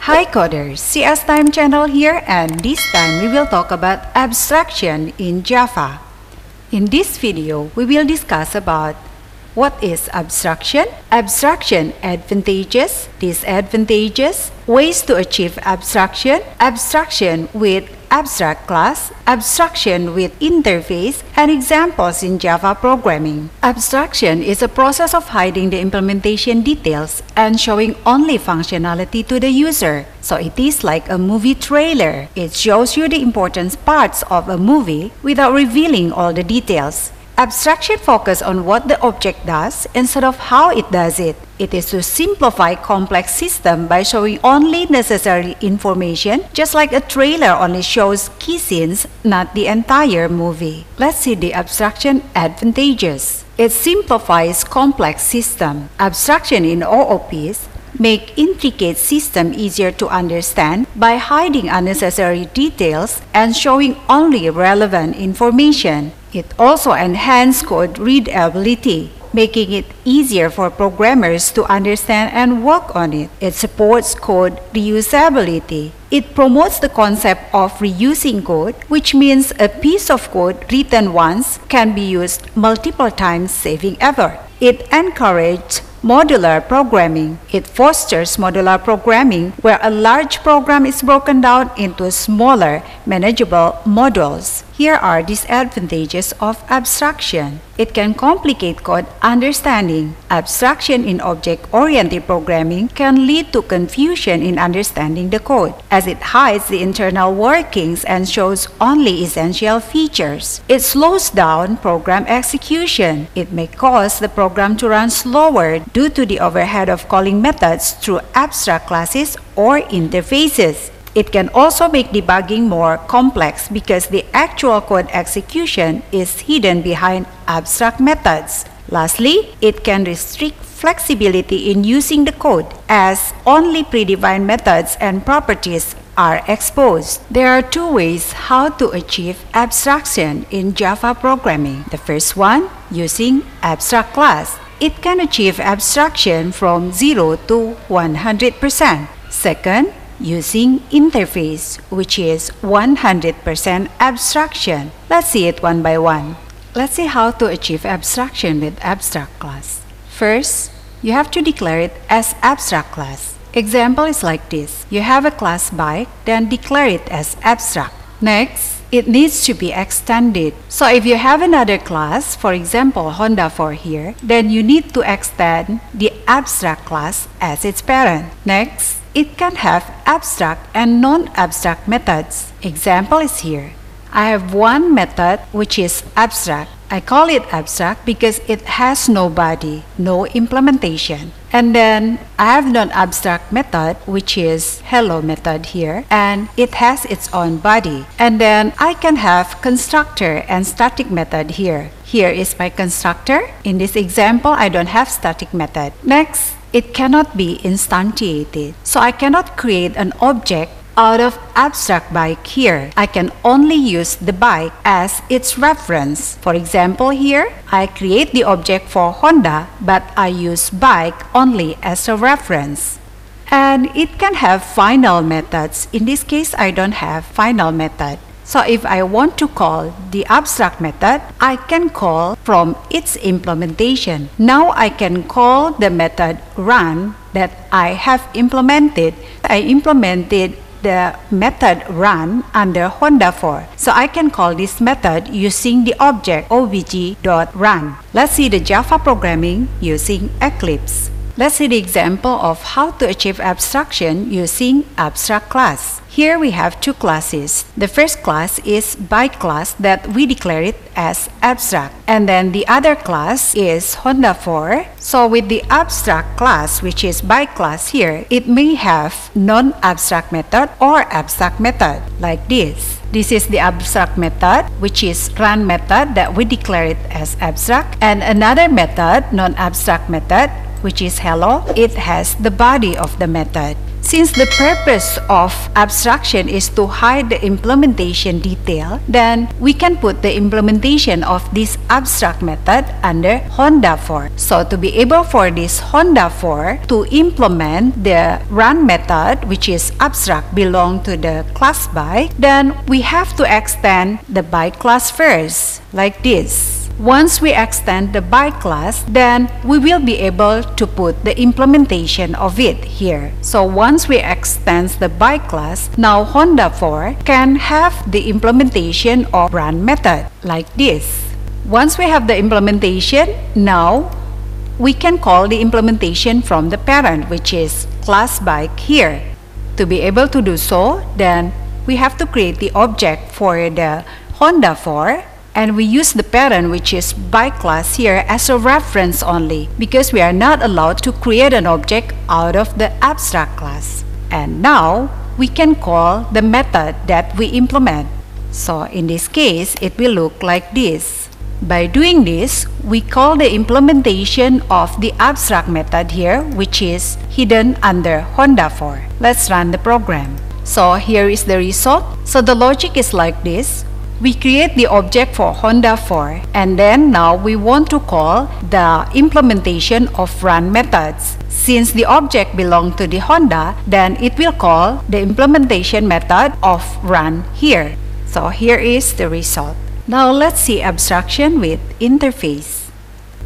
Hi coders, CS Time channel here, and this time we will talk about abstraction in Java. In this video, we will discuss about what is abstraction, abstraction advantages, disadvantages, ways to achieve abstraction, abstraction with abstract class, abstraction with interface, and examples in Java programming. Abstraction is a process of hiding the implementation details and showing only functionality to the user. So it is like a movie trailer. It shows you the important parts of a movie without revealing all the details. Abstraction focuses on what the object does instead of how it does it. It is to simplify complex systems by showing only necessary information, just like a trailer only shows key scenes, not the entire movie. Let's see the abstraction advantages. It simplifies complex systems. Abstraction in OOPs make intricate system easier to understand by hiding unnecessary details and showing only relevant information. It also enhances code readability, making it easier for programmers to understand and work on it. It supports code reusability. It promotes the concept of reusing code, which means a piece of code written once can be used multiple times, saving effort. It encourages modular programming. It fosters modular programming where a large program is broken down into smaller, manageable modules. Here are disadvantages of abstraction. It can complicate code understanding. Abstraction in object-oriented programming can lead to confusion in understanding the code, as it hides the internal workings and shows only essential features. It slows down program execution. It may cause the program to run slower due to the overhead of calling methods through abstract classes or interfaces. It can also make debugging more complex because the actual code execution is hidden behind abstract methods. Lastly, it can restrict flexibility in using the code, as only predefined methods and properties are exposed. There are two ways how to achieve abstraction in Java programming. The first one, using abstract class. It can achieve abstraction from 0 to 100%. Second, using interface, which is 100% abstraction. Let's see it one by one. Let's see how to achieve abstraction with abstract class. First, you have to declare it as abstract class. Example is like this. You have a class bike, then declare it as abstract. Next, it needs to be extended. So if you have another class, for example Honda for here, then you need to extend the abstract class as its parent. Next, it can have abstract and non-abstract methods. Example is here. I have one method which is abstract. I call it abstract because it has no body, no implementation. And then I have non-abstract method, which is hello method here, and it has its own body. And then I can have constructor and static method here. Here is my constructor. In this example, I don't have static method. Next, it cannot be instantiated. So I cannot create an object out of abstract bike here. I can only use the bike as its reference. For example here, I create the object for Honda, but I use bike only as a reference. And it can have final methods. In this case, I don't have final method. So if I want to call the abstract method, I can call from its implementation. Now I can call the method run that I have implemented. I implemented the method run under Honda for. So I can call this method using the object obj.run. Let's see the Java programming using Eclipse. Let's see the example of how to achieve abstraction using abstract class. Here we have two classes. The first class is bike class that we declare it as abstract. And then the other class is Honda 4. So with the abstract class, which is bike class here, it may have non-abstract method or abstract method like this. This is the abstract method, which is run method that we declare it as abstract. And another method, non-abstract method, which is hello, it has the body of the method. Since the purpose of abstraction is to hide the implementation detail, then we can put the implementation of this abstract method under Honda for. So to be able for this Honda for to implement the run method, which is abstract belong to the class by, then we have to extend the by class first, like this. Once we extend the by class, then we will be able to put the implementation of it here. So once we extend the by class, now Honda for can have the implementation of run method like this. Once we have the implementation, now we can call the implementation from the parent, which is class by here. To be able to do so, then we have to create the object for the Honda for, and we use the parent, which is by class here, as a reference only, because we are not allowed to create an object out of the abstract class. And now we can call the method that we implement. So in this case, it will look like this. By doing this, we call the implementation of the abstract method here, which is hidden under Honda for. Let's run the program. So here is the result. So the logic is like this. We create the object for Honda for, and then now we want to call the implementation of run methods. Since the object belongs to the Honda, then it will call the implementation method of run here. So here is the result. Now let's see abstraction with interface.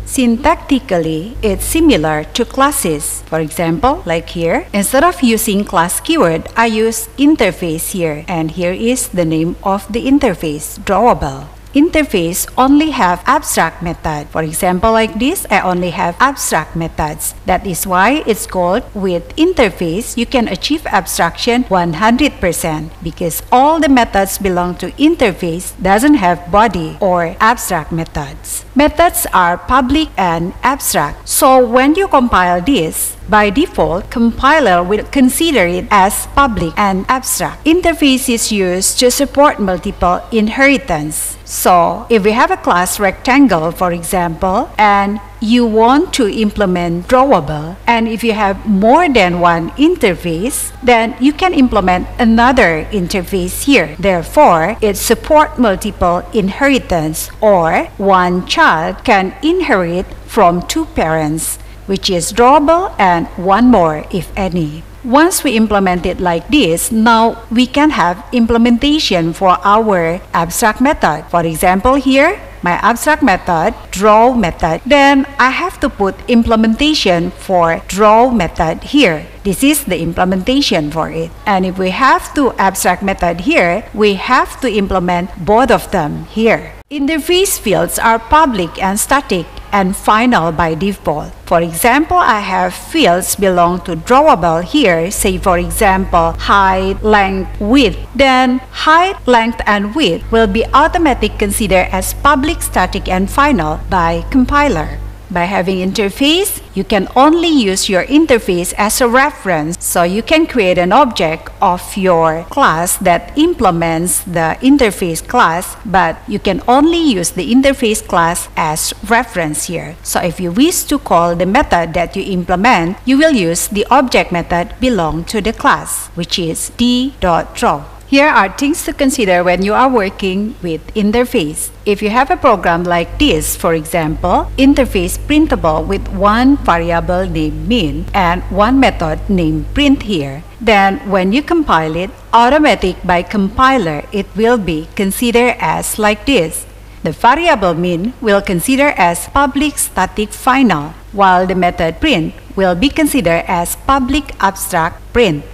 Syntactically, it's similar to classes. For example, like here, instead of using class keyword, I use interface here. And here is the name of the interface, drawable. Interface only have abstract method. For example, like this, I only have abstract methods. That is why it's called with interface, you can achieve abstraction 100% because all the methods belong to interface doesn't have body or abstract methods. Methods are public and abstract. So when you compile this, by default, compiler will consider it as public and abstract. Interface is used to support multiple inheritance. So if we have a class rectangle, for example, and you want to implement drawable, and if you have more than one interface, then you can implement another interface here. Therefore, it supports multiple inheritance, or one child can inherit from two parents, which is drawable, and one more if any. Once we implement it like this, now we can have implementation for our abstract method. For example, here, my abstract method, draw method, then I have to put implementation for draw method here. This is the implementation for it. And if we have two abstract method here, we have to implement both of them here. Interface fields are public and static and final by default. For example, I have fields belong to drawable here, say for example, height, length, width. Then height, length, and width will be automatically considered as public, static, and final by compiler. By having interface, you can only use your interface as a reference, so you can create an object of your class that implements the interface class, but you can only use the interface class as reference here. So if you wish to call the method that you implement, you will use the object method belong to the class, which is d.draw. Here are things to consider when you are working with interface. If you have a program like this, for example, interface printable with one variable named min and one method named print here, then when you compile it, automatic by compiler, it will be considered as like this. The variable min will consider as public, static, final, while the method print will be considered as public, abstract, print.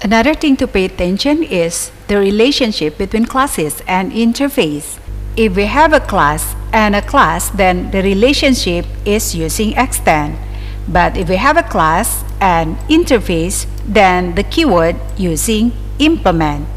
Another thing to pay attention is the relationship between classes and interface. If we have a class and a class, then the relationship is using extend. But if we have a class and interface, then the keyword using implement.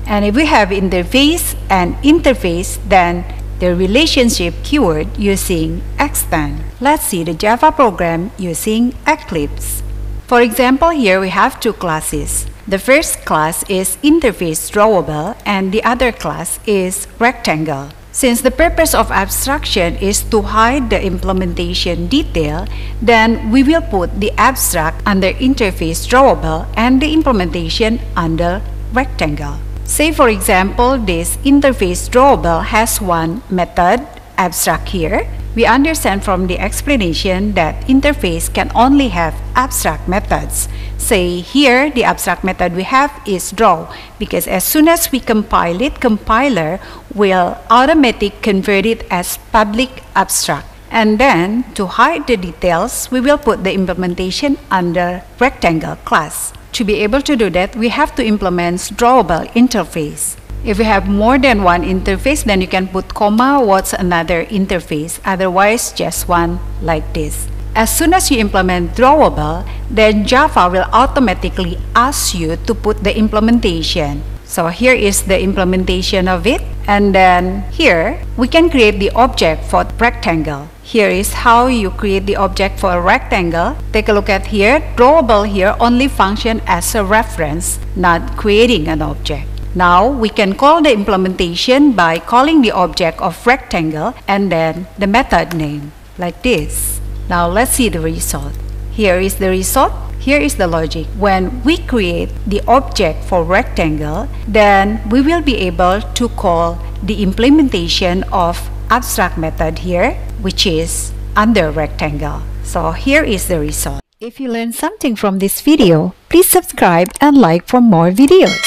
And if we have interface and interface, then the relationship keyword using extend. Let's see the Java program using Eclipse. For example, here we have two classes. The first class is interface drawable and the other class is rectangle. Since the purpose of abstraction is to hide the implementation detail, then we will put the abstract under interface drawable and the implementation under rectangle. Say for example, this interface drawable has one method, abstract here. We understand from the explanation that interface can only have abstract methods. Say here, the abstract method we have is draw, because as soon as we compile it, compiler will automatically convert it as public abstract. And then, to hide the details, we will put the implementation under rectangle class. To be able to do that, we have to implement drawable interface. If you have more than one interface, then you can put comma, what's another interface, otherwise just one like this. As soon as you implement drawable, then Java will automatically ask you to put the implementation. So here is the implementation of it, and then here we can create the object for rectangle. Here is how you create the object for a rectangle. Take a look at here. Drawable here only function as a reference, not creating an object. Now we can call the implementation by calling the object of rectangle and then the method name like this. Now let's see the result. Here is the result. Here is the logic. When we create the object for rectangle, then we will be able to call the implementation of abstract method here, which is under rectangle. So here is the result. If you learned something from this video, please subscribe and like for more videos.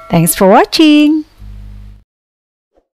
Thanks for watching.